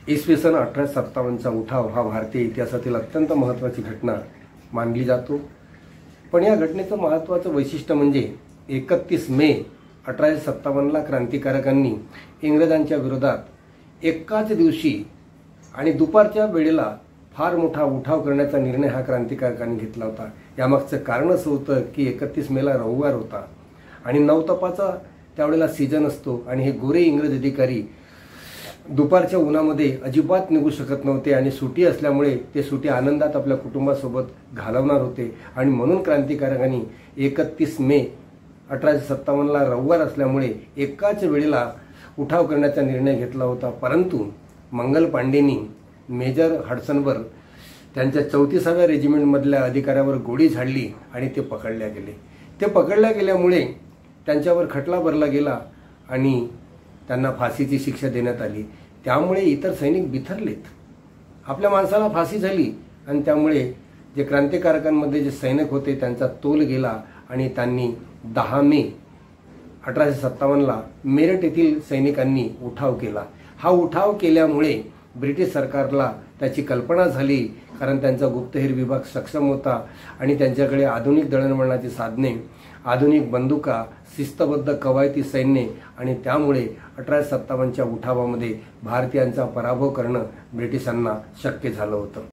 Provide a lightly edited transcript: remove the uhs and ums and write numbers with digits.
इसवी सन 1857चा उठाव हा भारतीय इतिहासातील अत्यंत महत्त्वाची घटना मानली जातो। पण या घटनेचं महत्त्वाचं वैशिष्ट्य म्हणजे 31 मे 1857ला क्रांतिकारकांनी इंग्रजांच्या विरोधात एकाच दिवशी आणि दुपारच्या वेळेला फार मोठा उठाव करण्याचा निर्णय हा क्रांतिकारकांनी घेतला होता। यामागचं कारण असं होतं की 31 मेला रविवार होता आणि नवतपाचा त्यावेळेला सीजन असतो आणि हे गोरे इंग्रज अधिकारी दुपारच्या उन्हामध्ये अजिबात निघू शकत नव्हते आणि सुट्टी असल्यामुळे ते सुट्टी आनंदात आपल्या कुटुंबासोबत घालवणार होते आणि म्हणून क्रांतिकारकांनी 31 मे 1857ला रविवार असल्यामुळे एकाच वेळेला उठाव करण्याचा निर्णय घेतला होता। परंतु मंगल पांडेंनी मेजर हडसनवर त्यांच्या 34व्या रेजिमेंटमधल्या अधिकाऱ्यावर गोळी झाडली आणि ते पकडल्या गेले। ते पकडल्या गेल्यामुळे त्यांच्यावर खटला भरला गेला आणि त्यांना फाशीची शिक्षा देण्यात आली। त्यामुळे इतर सैनिक बिथरलेत, आपल्या माणसाला फाशी झाली आणि त्यामुळे जे क्रांतिकारकांमध्ये जे सैनिक होते त्यांचा तोल गेला आणि त्यांनी 10 मे 1857ला मेरठ येथील सैनिकांनी उठाव केला। हा उठाव केल्यामुळे ब्रिटिश सरकारला त्याची कल्पना झाली, कारण त्यांचा गुप्तहेर विभाग सक्षम होता आणि त्यांच्याकडे आधुनिक दळणवळणाची साधने, आधुनिक बंदुका, शिस्तबद्ध कवायती सैन्य आणि त्यामुळे 1857च्या उठावामध्ये भारतीयांचा पराभव करणं ब्रिटिशांना शक्य झालं होतं।